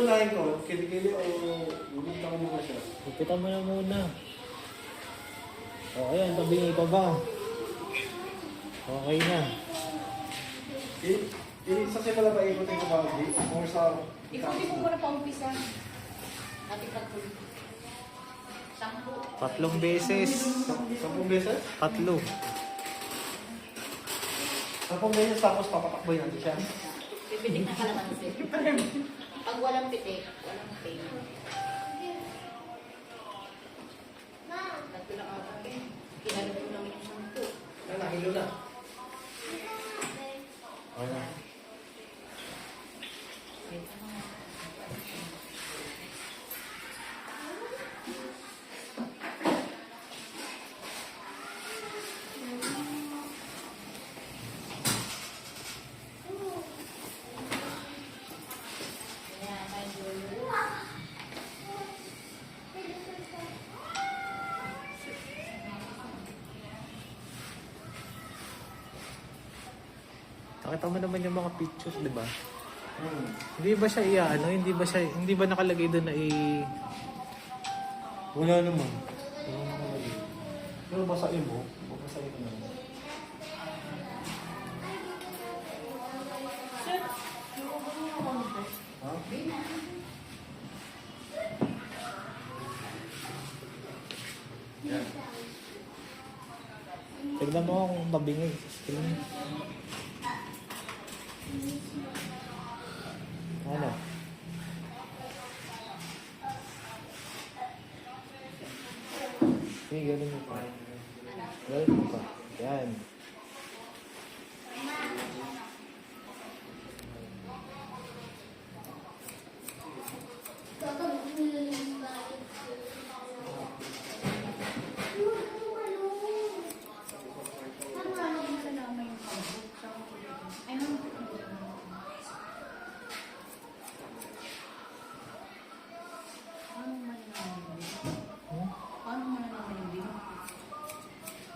unahin ko? Kilikili o gugunta ko muna siya? Gupitan mo na muna. O, ayan, tabingi ka ba? Okay na. Sa simula ba ikutin ko ba? Or sa... Ikutin mo muna pa umpisa. Natin pagtuloy. 10. 3 beses. 10 beses? 3. 10 beses tapos papatakboy natin siya. Pipitik na kalamansi. Pag walang pitik, walang pay. Tatlo lang ako eh. Kinalo ko namin yung 10. Ay, nakilo na. Okay na. Nakita mo naman yung mga pictures, di ba? Hmm. Hindi ba siya hindi ba nakalagay doon na Wala naman. Pero basahin mo. Basahin ko naman. Ha? Yan. Tignan mo kung mabingi. Tignan mo. Ano? Sige, ganun mo pa. Ganun mo pa. Yan.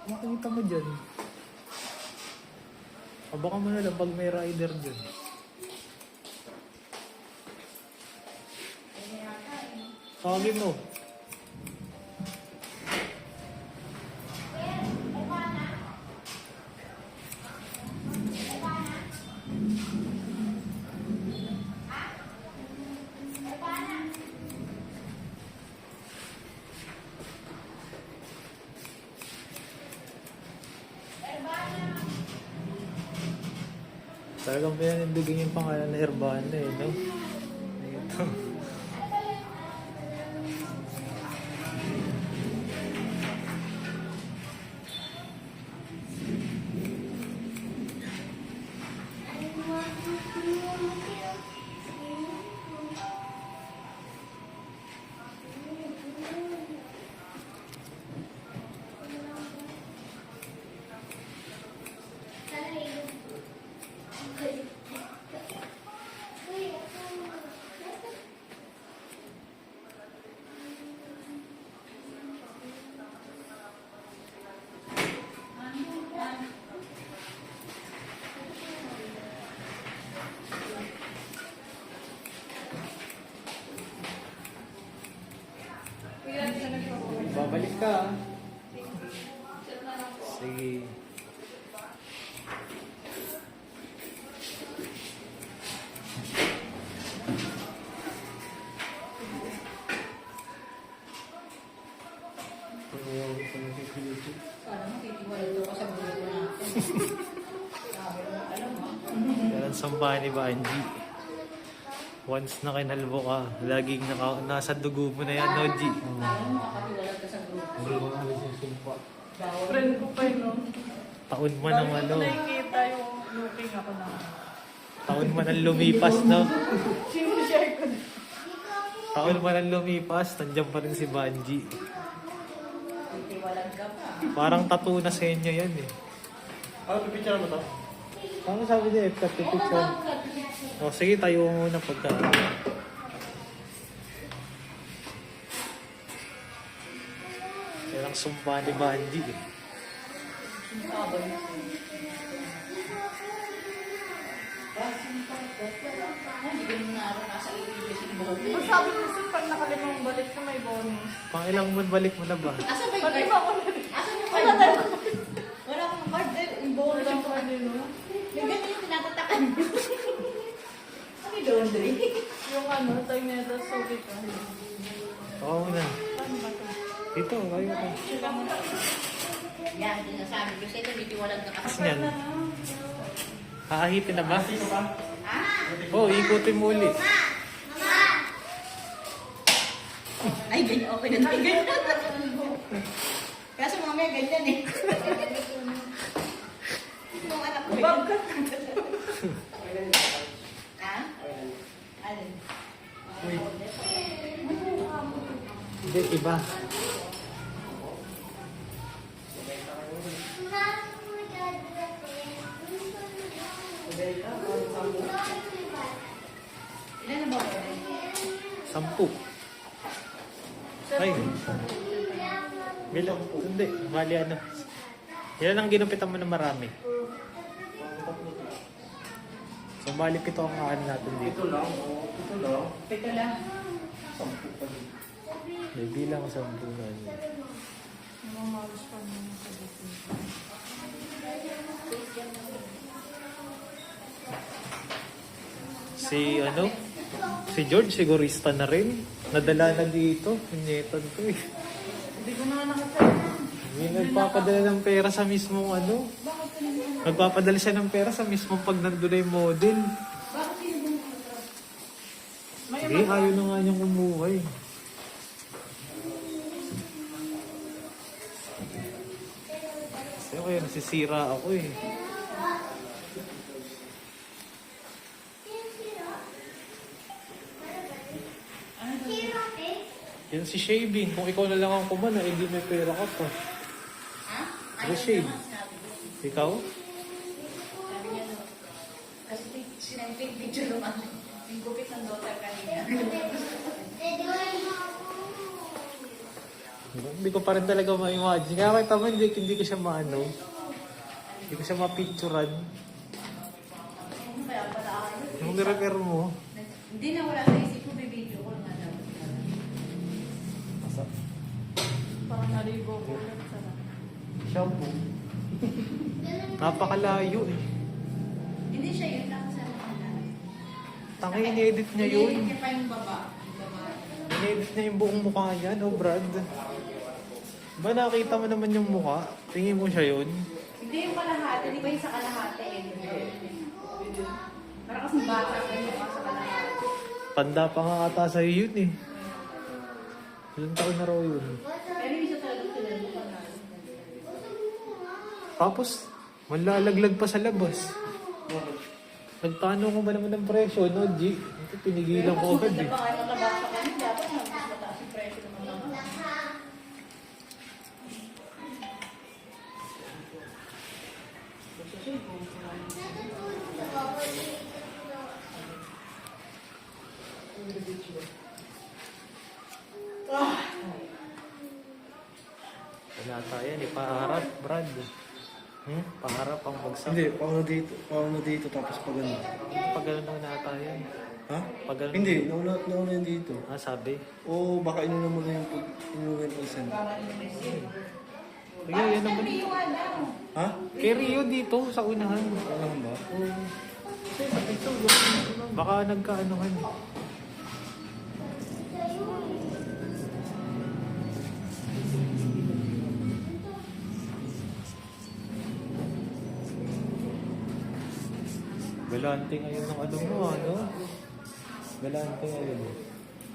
Makikita mo dyan. Baka mo na lang pag may rider dyan. Tawagin mo. Talagang pinanindigin yung pangalan na Herbana eh, no? Ito. Babalik ka ah. Sige. Parang titiwala ko sa buhay natin. Alam mo? Yan ang sambahan ni Banji. Once na kinalbo ka, laging nasa dugo mo na yan, no, G? Parang makakatiwala ka sa grupo. Hindi ko nga alis yung sumpa. Friend ko pa yun, no? Taon mo ng Dami ano. ko nakikita yung looking ako na. Taon mo nang lumipas, no? Sinishare ko na. Taon mo nang lumipas, nandiyan pa rin si Banji. Titiwalag ka pa. Parang tattoo na sa inyo yan, eh. Ano, pipicture mo to? Ano sabi niya, picture? O, sige, tayo muna pagka. Yan ang sumpa ni Banji, eh. Hindi ko na nasa ibig yung buhok. Ang sabi ko sir, pag nakalimang balik na may bonus. Pang ilang buwan balik mo na ba? Asan ba yung Pag card? iba ko na Asan yung Wala card? na. Wala akong card din. Yung Wala bonus yung ko card. ano no? Yung ganyan yung tinatatakan. Ano yung laundry? Yung ano, tayo na ito, suki ka. Oo na. Paano ba ito? Ito, kayo ka. Sila mo na. Yan, sinasabi ko sa ito, hindi tiwalag na kasi. Yan. Haahitin na ba? Dito ka? Oo, ikutin mo ulit. Ay, ganyan, okay na tayo ganyan. Kaso mamaya ganyan eh. Yung anak ko Bag ka. Ha? Alin? Uy. Hindi, iba. Ilan na ba ko? 10. Ay. Bilang. Hindi. Bali ano. Yan ang ginupitan mo na marami. So, bali 7 ang kaan natin dito. Ito lang. Oo, ito lang. Ito lang. 10 pa din. May bilang 10 na yun. Mamalos pa naman sa buti. Si ano? Si George, sigurista na rin. Nadala na dito. Pinyetan ko eh. Hindi ko na nakataya. May nagpapadala ng pera sa mismong ano. Nagpapadala siya ng pera sa mismong pag nandun na yung model. May Sige, ayaw na nga niyang kumuha eh. Kasi kaya nasisira ako eh. Yan si shaving. Kung ikaw na lang ang kumana, eh di may pera ka pa. Ha? Ano shade? Sabi ko. Ikaw? Sabi niya no. Kasi sinemping picture naman. Yung gupit ng daughter kanina. Hindi ko pa rin talaga ma-imagine. Kaya kita mo, hindi ko siya maano. Hindi ko siya mapicturan. Kaya pala ako. Yung nirepair mo. Hindi na wala sa isip ko, bibidyo ko nga daw. Parang naligo ko ulit sa Shampoo. Napakalayo eh. Hindi siya yun, nakasama ko na. Tangi, in-edit niya yun. Ini-edit niya pa yung baba. Yung baba. In-edit niya yung buong mukha niya, no Brad? Ba nakita mo naman yung mukha? Tingin mo siya yun? Hindi yung kalahati, di ba yung sa kalahati eh? Parang kasing bata ka yung sa kalahati. Tanda pa nga ata sa'yo yun eh. Ilang taon na raw yun. Pero hindi siya talaga tinanong na. Tapos, manlalaglag pa sa labas. Nagtanong ko ba naman ng presyo, no, G? Ito, pinigilan ko agad eh. Kapag ano nabasa kami, dapat mas mataas yung presyo naman naman. Wala tayo, eh. Paharap, Brad. Paharap ang bagsak. Hindi, paano dito tapos pag ano. Pag ganun lang nata yan. Ha? Pag ganun. Hindi, nauna yan dito. Ah, sabi. O baka inunan mo na yung isang. Rio, yan naman. Ha? Kay Rio dito, sa unahan. Ano ba? Baka nagkaanuhan. Galante ngayon ng ano mo, ano? Galante ngayon.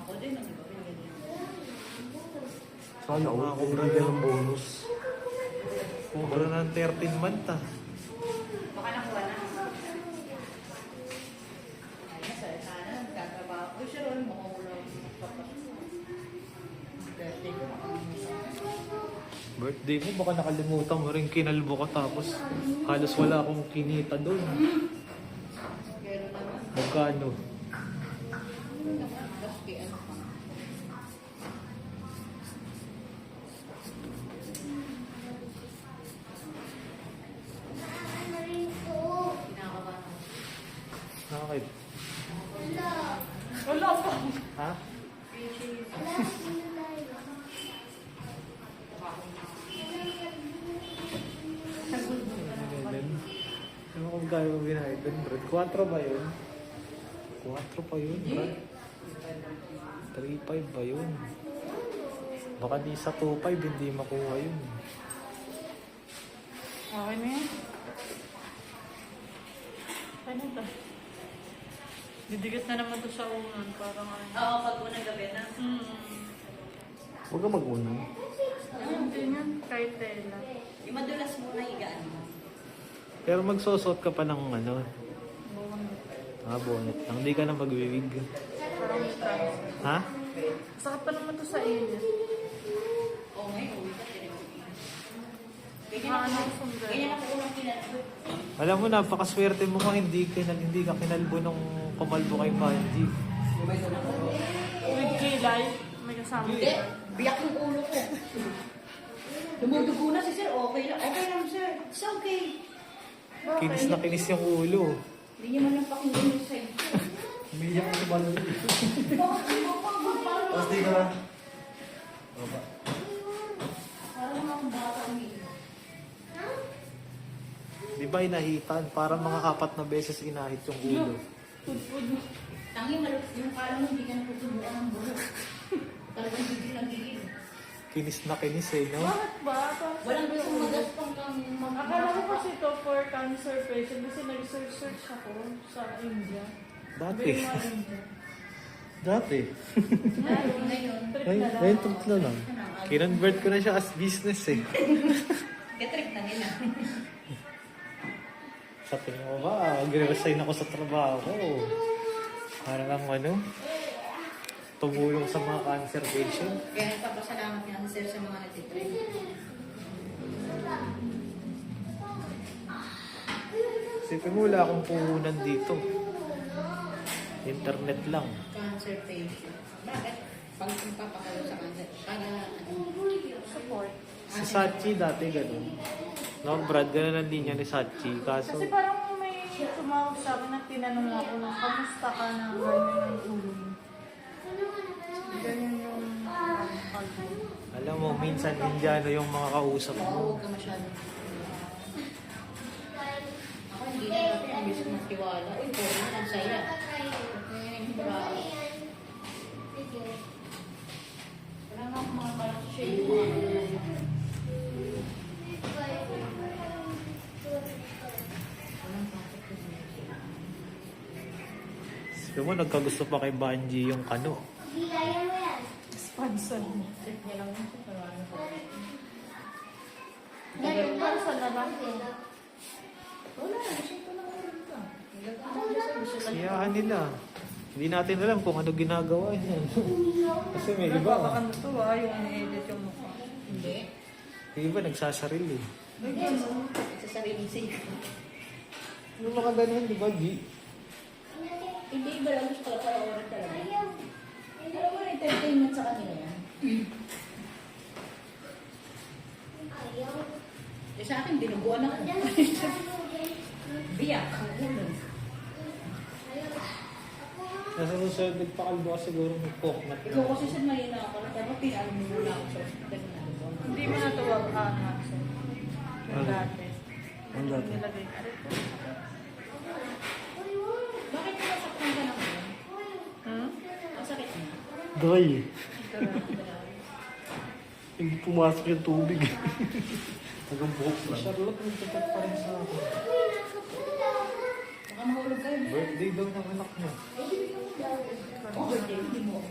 Ako din, ang iba pinagyan. Sana Mga ako kubra bigyan na. ng bonus. Kubra ng 13 month ah. Baka nakuha na. Ayun, sana nagtatrabaho. Uy, siya ron, makukulang. Birthday ko. Birthday mo, baka nakalimutan mo rin kinalbo ka tapos halos wala akong kinita doon. Pero naman, Magkano? gaski ano pa. Kinakabahan ako. Magkano mo binayad doon, Brad? 4 ba yun? 4 pa yun, Brad. 3.5 ba yun? Baka di sa 2.5 hindi makuha yun. Okay na yan. Ano to? Didigat na naman to sa unan. Parang ano. Oo, pag unang gabi na. Huwag ka mag-unang. Hindi yan. Kahit tela. Yung madulas muna higaan mo. Pero magsusot ka pa ng ano, Buwan. bonnet lang. Hindi ka na magwiwig. Parang stress. Ha? Sakit pa naman to sa init. Oo, ngayon, uwi ka, tinigil. Ganyan Ano ako. sundan? Ganyan ako unang kinala. Alam mo, napakaswerte mo ka, hindi ka kinalbo nung kumalbo kay Banji. With kilay. May kasama. Hindi, biyak yung ulo ko. Dumudugo na si sir, okay lang. Okay lang sir, it's okay. Kinis na kinis yung ulo. Hindi niya man lang pakinggan yung side ko. Umiyak ko sa balon. Tapos di ka na. Baba. Parang akong bata umiiyak. Di ba inahitan? Parang mga 4 na beses inahit yung ulo. Tangi maluk, yung kala mo hindi ka naputubuan ng bulo. Talagang gigil ang gigil. Kinis na kinis eh, no? Bakit ba? Walang gusto magaspang kang Akala ko kasi ito for cancer patient kasi nag-search ako sa India. Dati. Very mga India. Dati. Ngayon, Trip Ay, na lang. ayun, trip na lang. Kinonvert ko na siya as business eh. Katrip na nila. Sa tingin mo ba, mag-resign ako sa trabaho ko. Para lang ano, tumulong sa mga cancer patient. Kaya nagpapasalamat nga sir sa mga nagtitrip. Sipin mo, wala akong puhunan dito. Internet lang. Cancer patient. Bakit? Pag papakalo sa cancer, para ano? Support. Si Sachi dati ganun. No, Brad, ganun ang linya ni Sachi. Kaso, Kasi parang may tumawag sa akin na tinanong ako na kamusta ka na ganyan yung ulo mo. Ganyan yung kalbo. alam mo, minsan Indiano yung mga kausap Oo, mo. huwag ka masyado. Ako hindi na dati, ang gusto mong tiwala. Uy, pwede na, ang saya. Diba? Wala nga akong mga parang shade mo. Walang bakit ko siya. Sipin mo, nagkagusto pa kay Banji yung kano. Sponsor mo. Trip niya lang yun. Pero ano ko. Ngayon, para sa lalaki. Wala, gusto ko lang ulit ka. Gusto lang. Siyahan nila. Hindi natin alam kung ano ginagawa niyan. Kasi may iba. Ano to yung i-edit yung mukha. Hindi. May iba nagsasarili. Sa sarili siya. Yung mga ganun, di ba, G? Hindi iba lang gusto para oras talaga. Hindi naman entertainment sa kanila yan. Eh sa akin, binubuan ako. Biyak ang ulo. Nasa susunod, nagpakalbo ka siguro may coconut. Ikaw kasi sa malina ako na dapat pinalo mo muna ako sa hospital na ano. Hindi mo natuwag anak. Ano? Dati. Ang dati. Nilagay ka rin. Bakit nasaktan ka naman? Hmm? Ang sakit mo. Dry. Hindi pumasok yung tubig. Hanggang buhok Si lang. Charlotte, nagtatat pa rin sa akin. Baka mahulog kayo. Birthday daw ng anak niya. Oh, birthday, hindi mo ako.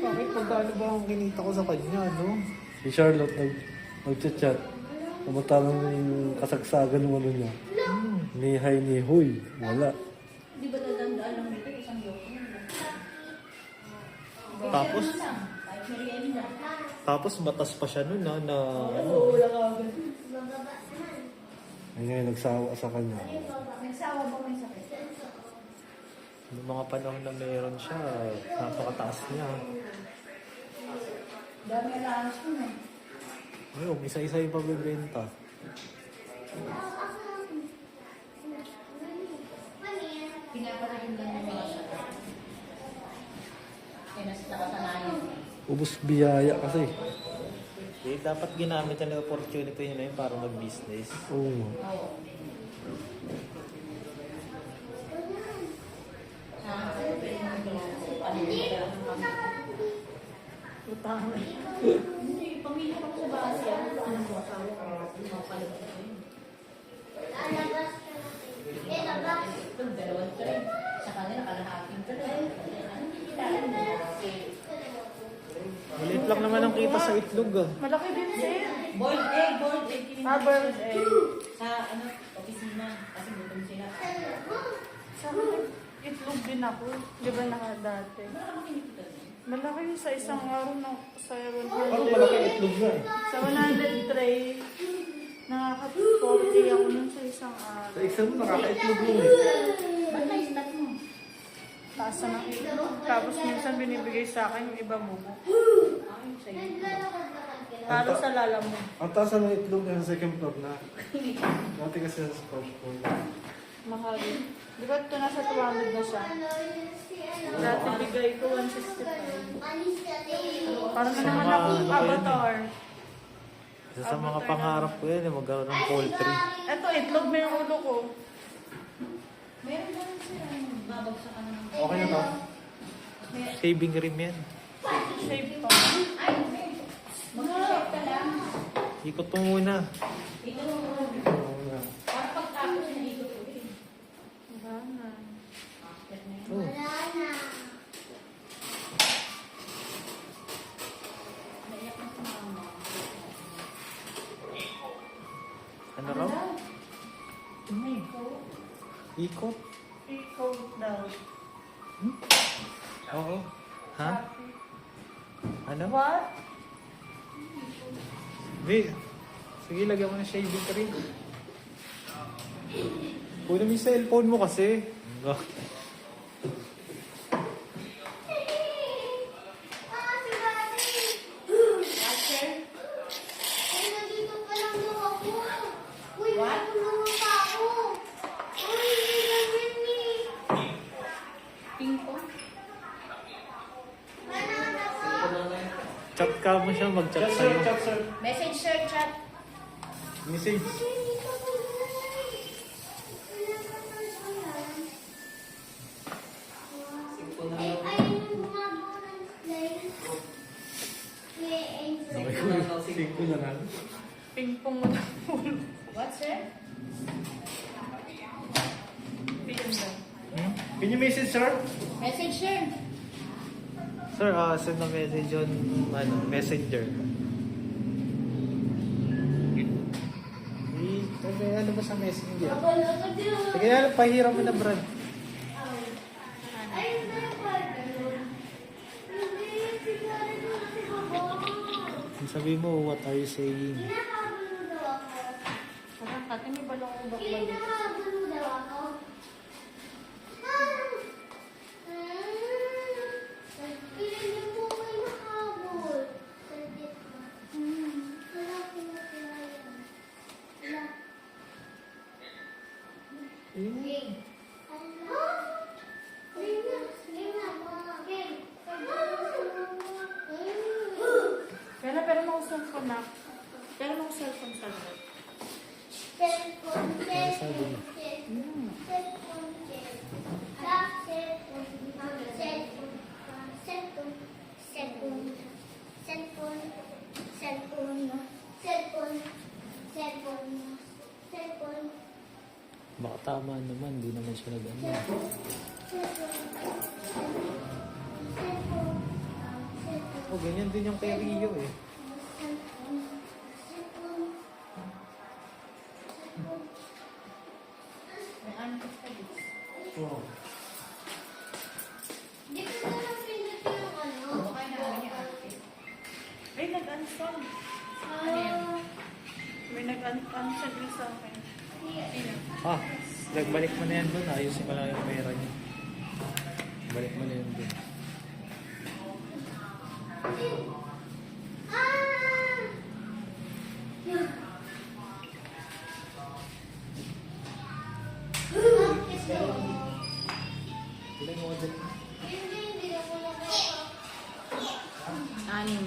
Bakit magkano ba ang kinita ko sa kanya, no? Si Charlotte nag-chat. Samantalang yung kasagsagan ng ano niya. Ni hi ni huy. Wala. Di ba dadandaan lang dito isang yoko? Tapos, Kahit merienda. tapos batas pa siya nun, na Oo, wala ka agad. Ay ngayon nagsawa sa kanya. Nagsawa ba may sakit? Noong mga panahon na meron siya, napakataas niya. Dami allowance ko na. Ayun, isa-isa yung pabibenta. Pinapalain lang yung mga sakit. Kaya nakasanayan. Ubus biyaya kasi. Eh, dapat ginamit niya ng opportunity niya na yun para mag-business. Oo. Oo. pangit. Hindi, pamilya ko sa bahay. Ano mo, asawa ko. Mapalabas ko yun. Ito, dalawang ka rin. Sa kanila, kalahating ka rin. Hindi kilala mo. Maliit lang naman ang kita sa itlog ah. Malaki din siya. Boiled egg, boiled egg. Boiled egg. Sa, opisina. Kasi gutom sila. Sa akin, itlog din ako. Di ba dati? Marami kinikita din. Malaki yun sa isang araw na sa 100. Parang malaki itlog na eh. Sa 100 tray, nakaka-40 ako nun sa isang araw. Sa isa mo nakaka-itlog mo eh. Ba't na-stop mo? Taas na ng itlog. Tapos minsan binibigay sa akin yung iba mo. Ay, sa'yo. Talo sa lala mo. Ang taas ng itlog na sa second floor na. Dati kasi sa first floor. Mahal. Di ba ito nasa 200 na siya? Dati bigay ko 165. Parang na naman akong avatar. Isa sa mga pangarap ko yan, magkaroon ng poultry. Ito, itlog may ulo ko. Meron naman sila. Babagsak ka naman. Okay na to? Shaving cream yan. Shape pa. Ay, mag-check ka lang. Ikot mo muna. Ito, Oo nga. para pagtapos na ito ko rin. Wala na. After na yun. Oh. Naiyak na si mama. Ano raw? Tumay ko. Ikot? Ikaw daw. Oo. Ha? Ano? What? Hindi. Sige, lagyan mo ng shaving cream. Kunin mo yung cellphone mo kasi. Ping-pong. Chat ka mo siya, mag-chat Chat sir, sa'yo. chat sir. Message, sir, chat. Message. Singko na lang. Ping-pong mo na ulo. What, sir? Ping daw. Hmm? Can you message sir? Message, sir. Sir, send a message on messenger. Ano ba sa messenger? Sige na, pahiram mo na, Brad. Sabi mo, what are you saying? Parang kati may balong ubak ba dito? Pero mo ko cellphone na. Pero mo ko cellphone sa loob. Baka tama naman, hindi naman siya nag-ano. Oh, ganyan din yung kay Rio eh. May ano ka sa dito? Oo. Okay na lang yung ate. Ay, nag-unsend. Ano yan? May nag-unsend rin sa akin. Ah, nagbalik mo na yan doon. Ayusin ko lang yung pera niya. Balik mo na yan doon. Ilan yung order mo? Anim.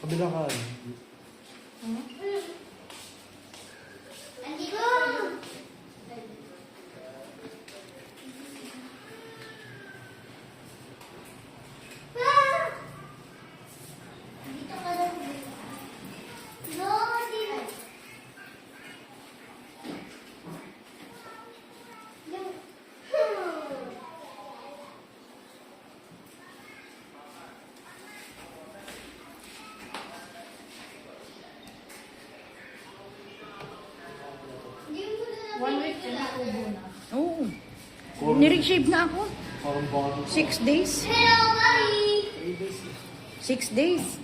Kabila ka. 1 week, sinukubo na. Oo. Nireshave na ako. Parang baka 6 days. 6 days.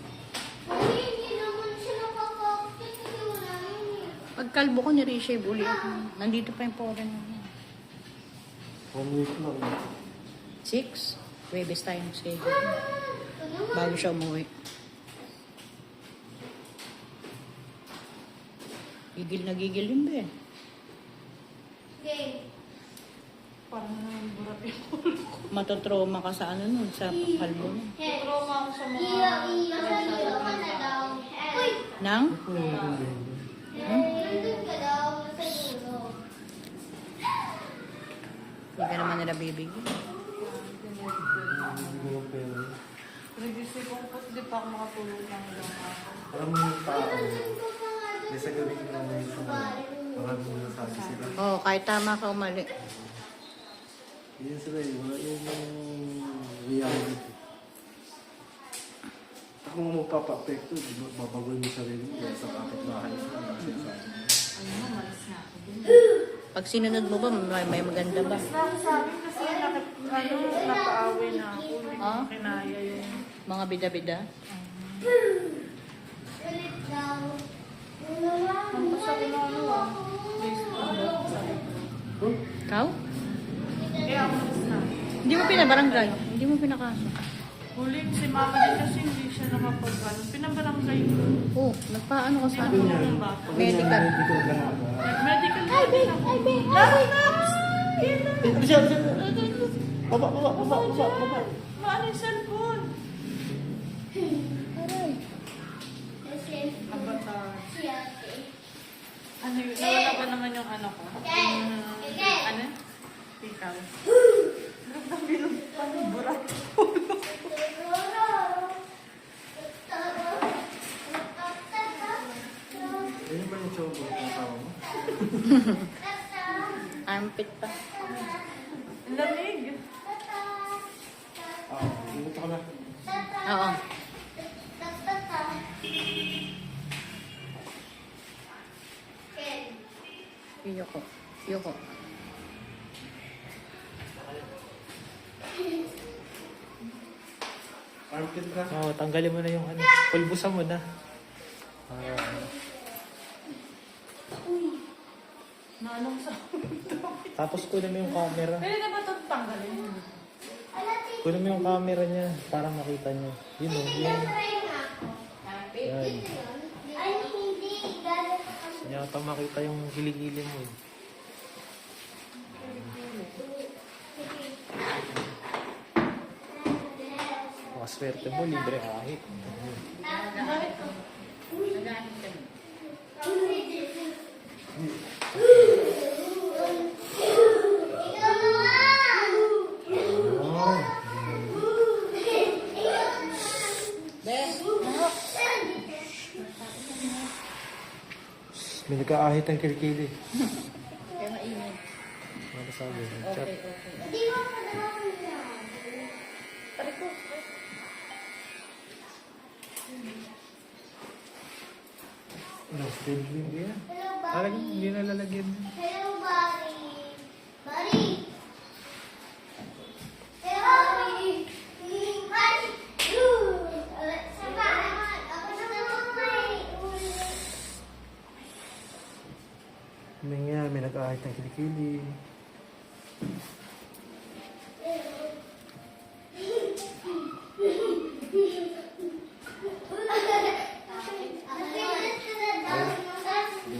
Pag kalbo ko, nireshave uli ako. Nandito pa yung pora na. 1 week lang. 6. Webes tayong schedule. Bago siya umuwi. Gigil na gigil yun ba eh. Parang burat yung ulo ko. Matotrauma ka sa ano nun, sa kalbo nun. Trauma ako sa mga... Nang? Hindi ka naman nila bibigyan. Hindi ko lang pera. Nag-isip ko po, di pa ako makatulog ng ilang ako. Alam mo yung tao, may sa gabi ko naman yung marami mo nasabi sila. Oo, kahit tama ka umali. Yun sila eh, wala yung reality. Ako mo magpapa-apekto, babagoy mo sarili mo dahil sa kapit-bahay mo. Ayun mo, malis na ako din. Pag sinunod mo ba, may maganda ba? Basta ako sa akin kasi napaaway na ako. Hindi ko Ah? kinaya yung... Mga bida-bida? Hampas ako na ano ah. Ikaw? Kaya ako malis na. Hindi mo pinabarangay? Hindi mo pinakaso? Huling si mama din kasi hindi siya nakapag-ano. Pinabarangay ko. Oo, nagpaano ka sa Ano ng bata? medical? Medical ka na ba? Medical ay, babe! Ay, babe! Ay, Naps! Baba. Maano yung cellphone? Aray. Avatar. Ano yun? Nawala ba naman yung ano ko? Yung, ano? Ikaw. Nagdabilog pa ng burat. Ayun ba yung show ng tao mo? Armpit pa. Ang lamig. Pumunta ka na. Oo. Yoko. Yoko. Armpit ka. Oo, tanggalin mo na yung ano. Pulbusan mo na. Nanong sa... Tapos kunin mo yung camera. Pwede na ba ito tanggalin? Kunin mo yung camera niya para makita niyo. Yun o, yun. Yan. Yata makita yung gili-gili mo eh. Makaswerte mo, libre kahit. May nag-aahit ang kilikili. Kaya mainit. Ano sabi? Okay, okay. Ano, stable Hindi yan. Talagang hindi na lalagyan. Hello, buddy. Buddy. Hello, buddy. Buddy. Sama. Ako sa kamay. may nag-aahit ang kilikili.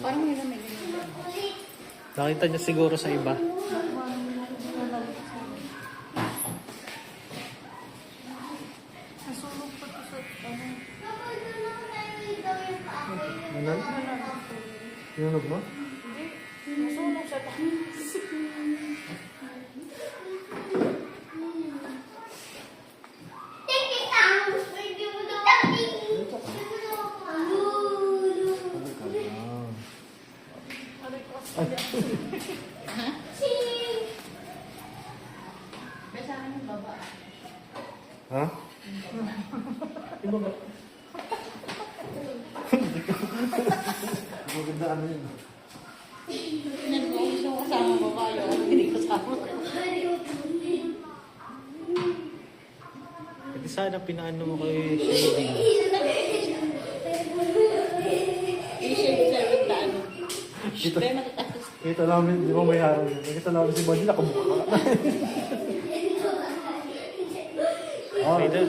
Parang may lamig. Nakita niya siguro sa iba. Nasunog pa ito sa... ano? Manan? Sinunog mo? Nasunog sa taas. Ha? Iba ba? Maganda ano yun. Nag-uusap Pwede sana pinaano mo kay Shady. I-shave sa taan. Kita, Kaya matatakas. kita namin, di ba may harang yun? Kita namin si Manny, nakamukha. Ah, Pwede.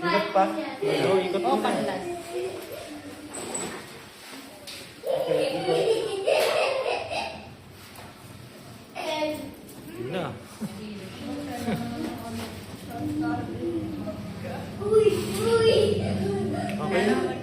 ingat pa. Ito, ikot mo Oh, na. panlas. Yun na. Uy, uy. Okay na.